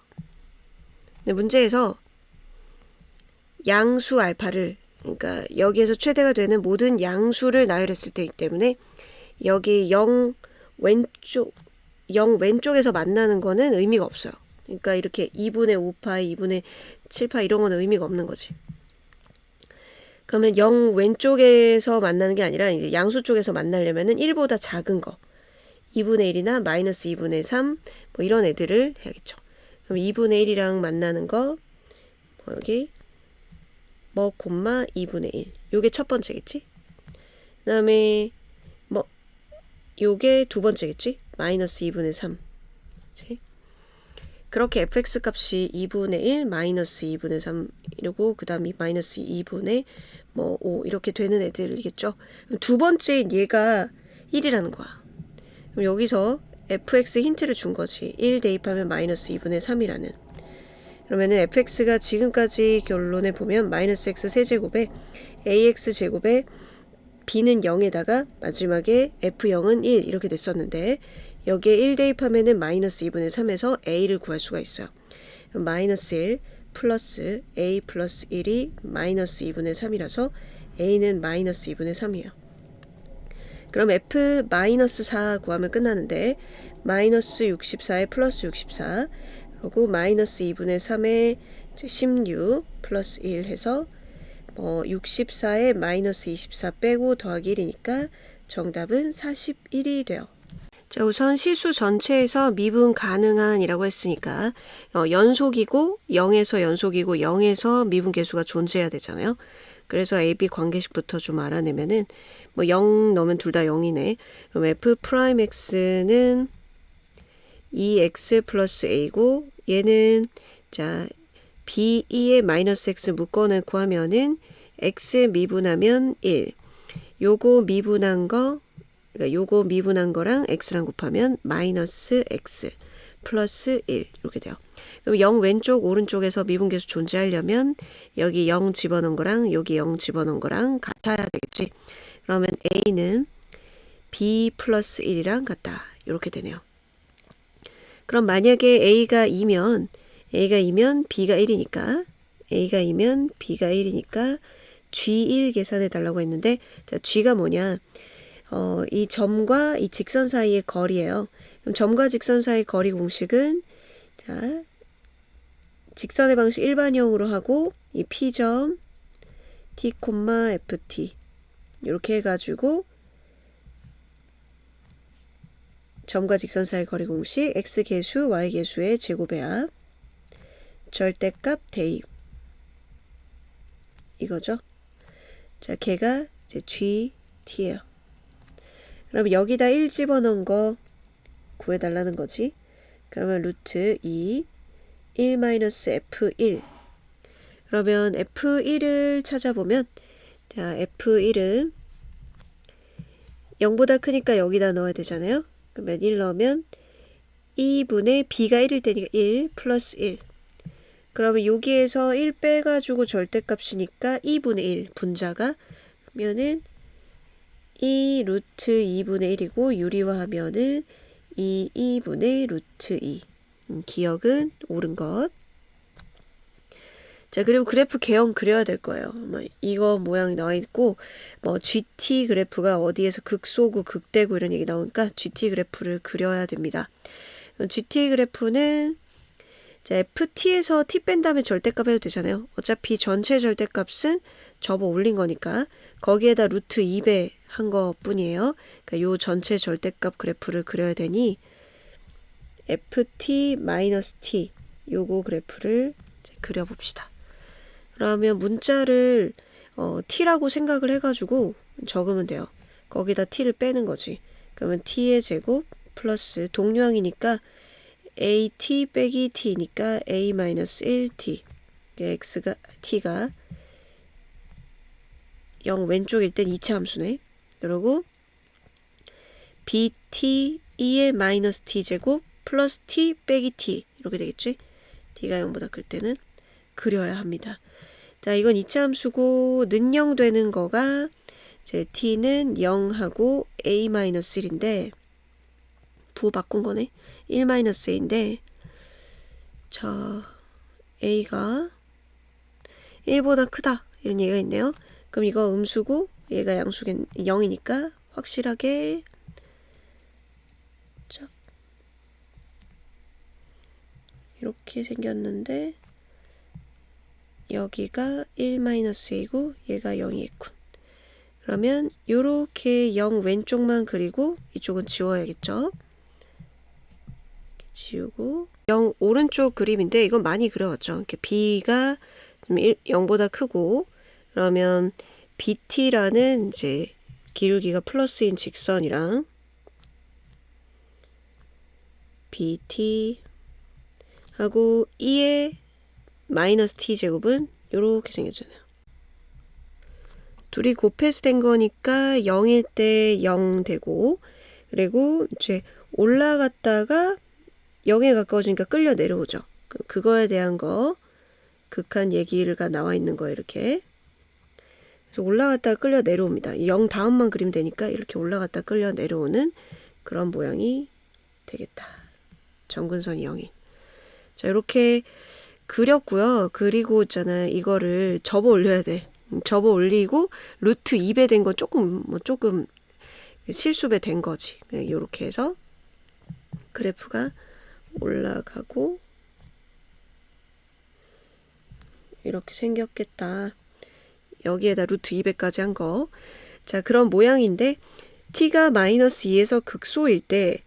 근데 문제에서 양수 알파를, 그러니까 여기에서 최대가 되는 모든 양수를 나열했을 때이기 때문에 여기 0 왼쪽에서 만나는 거는 의미가 없어요. 그러니까 이렇게 2분의 5파이, 2분의 7파이 이런 거는 의미가 없는 거지. 그러면 0 왼쪽에서 만나는 게 아니라 이제 양수 쪽에서 만나려면은 1보다 작은 거, 2분의 1이나 마이너스 2분의 3 뭐 이런 애들을 해야겠죠. 그럼 2분의 1이랑 만나는 거 여기 콤마 2분의 1 요게 첫 번째겠지. 그 다음에 요게 두 번째겠지. 마이너스 2분의 3 그치? 그렇게 fx 값이 2분의 1 마이너스 2분의 3 이러고 그 다음에 마이너스 2분의 5 이렇게 되는 애들이겠죠. 두 번째인 얘가 1이라는 거야. 그럼 여기서 fx 힌트를 준 거지. 1 대입하면 마이너스 2분의 3이라는. 그러면은 fx가 지금까지 결론에 보면 마이너스 x 세제곱에 ax 제곱에 b는 0에다가 마지막에 f0은 1 이렇게 됐었는데 여기에 1 대입하면은 마이너스 2분의 3에서 a를 구할 수가 있어요. 마이너스 1 플러스 a 플러스 1이 마이너스 2분의 3이라서 a는 마이너스 2분의 3이에요. 그럼 f 마이너스 4 구하면 끝나는데 마이너스 64에 플러스 64 그리고 마이너스 2분의 3에 16 플러스 1 해서 64에 마이너스 24 빼고 더하기 1이니까 정답은 41이 돼요. 자, 우선 실수 전체에서 미분 가능한 이라고 했으니까 연속이고 0에서 연속이고 0에서 미분 계수가 존재해야 되잖아요. 그래서 AB 관계식부터 좀 알아내면은 0 넣으면 둘 다 0이네. 그럼 f 프라임 x는 2x 플러스 a고 얘는 자 b2에 마이너스 x 묶어내 구하면은 x 미분하면 1. 요거 미분한 거 그러니까 요거 미분한 거랑 x랑 곱하면 마이너스 x 플러스 1 이렇게 돼요. 그럼 0 왼쪽 오른쪽에서 미분계수 존재하려면 여기 0 집어넣은 거랑 여기 0 집어넣은 거랑 같아야 되겠지. 그러면 a는 b 플러스 1이랑 같다. 이렇게 되네요. 그럼 만약에 a가 2면 b가 1이니까 a가 2면 b가 1이니까 g1 계산해 달라고 했는데 자, g가 뭐냐? 이 점과 이 직선 사이의 거리예요. 그럼 점과 직선 사이 거리 공식은 자 직선의 방식 일반형으로 하고 이 p점 t, ft 이렇게 해가지고 점과 직선 사이 거리 공식 x 계수 y 계수의 제곱의 합 절대값 대입 이거죠. 자 걔가 이제 gt예요. 그럼 여기다 1 집어넣은 거 구해달라는 거지. 그러면 루트 2 1-f1 그러면 f1을 찾아보면 자 f1은 0보다 크니까 여기다 넣어야 되잖아요. 그러면 1 넣으면 2분의 b가 1일 때니까 1 플러스 1 그러면 여기에서 1 빼가지고 절대값이니까 2분의 1 분자가 그러면은 2 루트 2분의 1이고 유리화하면은 2분의 루트 2. 기억은 옳은 것. 자, 그리고 그래프 개형 그려야 될 거예요. 이거 모양이 나와 있고, GT 그래프가 어디에서 극소구, 극대구 이런 얘기 나오니까 GT 그래프를 그려야 됩니다. GT 그래프는 자, FT에서 T 뺀 다음에 절대값 해도 되잖아요. 어차피 전체 절대값은 접어 올린 거니까 거기에다 루트 2배 한 것 뿐이에요. 그러니까 요 전체 절대값 그래프를 그려야 되니 FT-T 요거 그래프를 이제 그려봅시다. 그러면 문자를 t라고 생각을 해가지고 적으면 돼요. 거기다 t를 빼는 거지. 그러면 t의 제곱 플러스 동류항이니까 at 빼기 t니까 a-1t. x가 t가 0 왼쪽일 땐 2차 함수네. 그리고 bt 2의 마이너스 t 제곱 플러스 t 빼기 t 이렇게 되겠지. t가 0보다 클 때는 그려야 합니다. 자, 이건 2차 함수고 는영되는 거가 이제 t는 0하고 a-1인데 부호 바꾼 거네. 1-a인데 자, a가 1보다 크다 이런 얘기가 있네요. 그럼 이거 음수고 얘가 양수겠 0이니까 확실하게 자, 이렇게 생겼는데 여기가 1-a고 얘가 0이겠군. 그러면 요렇게 0 왼쪽만 그리고 이쪽은 지워야겠죠. 지우고 0 오른쪽 그림인데 이건 많이 그려왔죠. 이렇게 b가 0보다 크고 그러면 bt라는 이제 기울기가 플러스인 직선이랑 bt 하고 2의 마이너스 t 제곱은 이렇게 생겼잖아요. 둘이 곱해서 된 거니까 0일 때 0 되고 그리고 이제 올라갔다가 0에 가까워지니까 끌려 내려오죠. 그거에 대한 거 극한 얘기가 나와 있는 거예요. 이렇게. 그래서 올라갔다가 끌려 내려옵니다. 0 다음만 그리면 되니까 이렇게 올라갔다 끌려 내려오는 그런 모양이 되겠다. 점근선이 0인. 자, 이렇게 그렸고요. 그리고 있잖아요. 이거를 접어 올려야 돼. 접어 올리고 루트 2배 된 건 조금 실수배 된 거지. 그냥 이렇게 해서 그래프가 올라가고 이렇게 생겼겠다. 여기에다 루트 200까지 한 거. 자, 그런 모양인데 t가 마이너스 2에서 극소일 때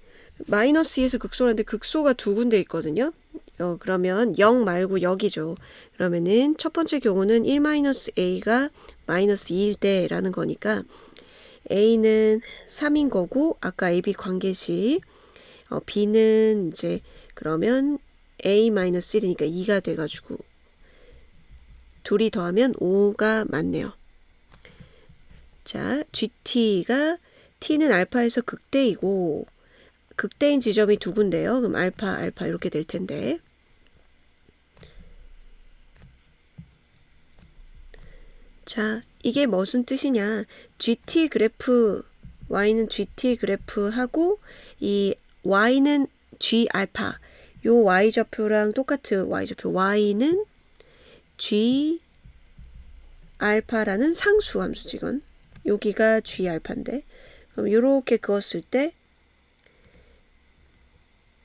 마이너스 2에서 극소라는데 극소가 두 군데 있거든요. 그러면 0 말고 여기죠. 그러면은 첫 번째 경우는 1-a가 마이너스 2일 때라는 거니까 a는 3인 거고 아까 ab 관계식 b는 이제 그러면 a-1이니까 2가 돼가지고 둘이 더하면 5가 맞네요. 자, gt가 t는 알파에서 극대이고 극대인 지점이 두 군데요. 그럼 알파 이렇게 될 텐데 자, 이게 무슨 뜻이냐. GT 그래프 y는 GT 그래프하고 이 y는 G 알파 요 y좌표랑 똑같은 y좌표 y는 G 알파라는 상수 함수지 이건. 여기가 G 알파인데 그럼 요렇게 그었을 때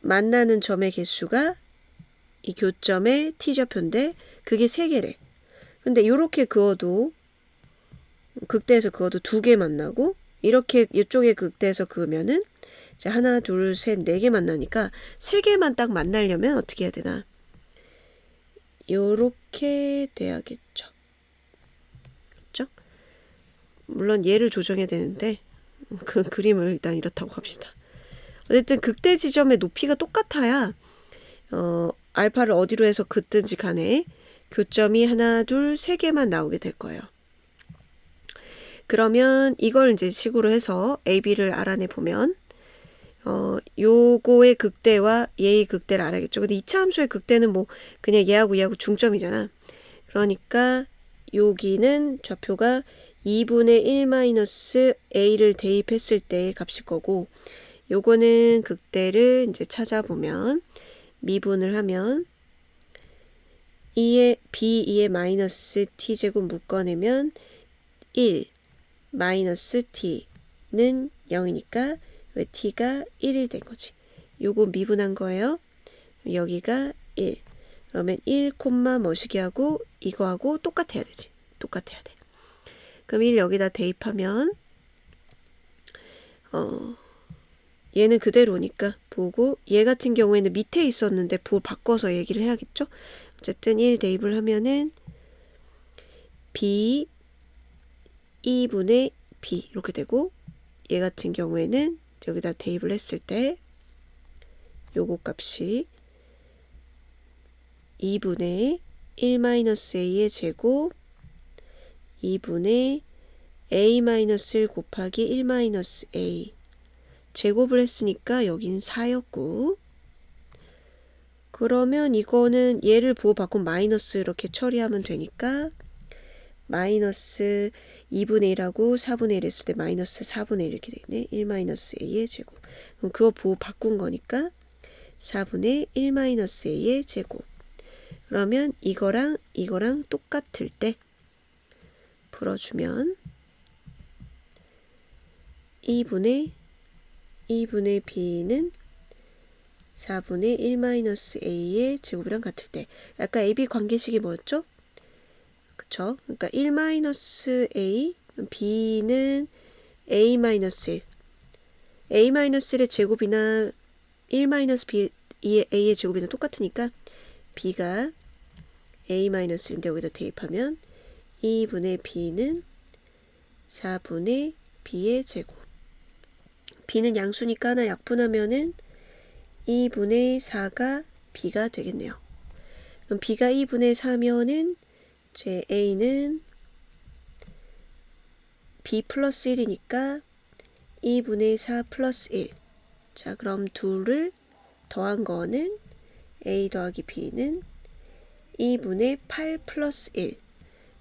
만나는 점의 개수가 이 교점의 t좌표인데 그게 3개래. 근데 이렇게 그어도 극대에서 그어도 2개 만나고 이렇게 이쪽에 극대에서 그으면은 이제 하나, 둘, 셋, 4개 만나니까 3개만 딱 만나려면 어떻게 해야 되나? 요렇게 돼야겠죠. 그렇죠? 물론 얘를 조정해야 되는데 그 그림을 일단 이렇다고 합시다. 어쨌든 극대 지점의 높이가 똑같아야 알파를 어디로 해서 긋든지 간에 교점이 하나, 둘, 3개만 나오게 될 거예요. 그러면 이걸 이제 식으로 해서 AB를 알아내 보면 요거의 극대와 얘의 극대를 알아야겠죠. 근데 2차 함수의 극대는 뭐 그냥 얘하고 중점이잖아. 그러니까 여기는 좌표가 2분의 1 마이너스 a를 대입했을 때의 값일 거고, 요거는 극대를 이제 찾아보면 미분을 하면 2의 b2의 마이너스 t제곱 묶어내면 1 마이너스 t는 0이니까 왜 t가 1이 된 거지. 요거 미분한 거예요. 여기가 1. 그러면 1, 뭐시기 하고 이거하고 똑같아야 되지. 똑같아야 돼. 그럼 1 여기다 대입하면 얘는 그대로니까 보고, 얘 같은 경우에는 밑에 있었는데 부 바꿔서 얘기를 해야겠죠. 어쨌든 1 대입을 하면은 b 2분의 b 이렇게 되고, 얘 같은 경우에는 여기다 대입을 했을 때 요거 값이 2분의 1-a의 제곱 2분의 a-1 곱하기 1-a 제곱을 했으니까 여긴 4였고, 그러면 이거는 얘를 부호 바꾼 마이너스 이렇게 처리하면 되니까 마이너스 2분의 1하고 4분의 1 했을 때 마이너스 4분의 1 이렇게 되네. 1-a의 제곱. 그럼 그거 부호 바꾼 거니까 4분의 1-a의 제곱. 그러면 이거랑 똑같을 때 풀어주면 2분의 b는 4분의 1-a의 제곱이랑 같을 때, 아까 ab 관계식이 뭐였죠? 그쵸? 그러니까 1-a, b는 a-1. a-1의 제곱이나 1-a의 제곱이나 똑같으니까 b가 a-1인데 여기다 대입하면 2분의 b는 4분의 b의 제곱. b는 양수니까 하나 약분하면은 2분의 4가 b가 되겠네요. 그럼 b가 2분의 4면은 제 a는 b 플러스 1이니까 2분의 4 플러스 1. 자, 그럼 둘을 더한 거는 a 더하기 b는 2분의 8 플러스 1.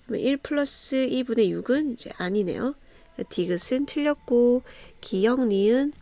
그러면 1 플러스 2분의 6은 이제 아니네요. 디귿은 틀렸고, 기역, 니은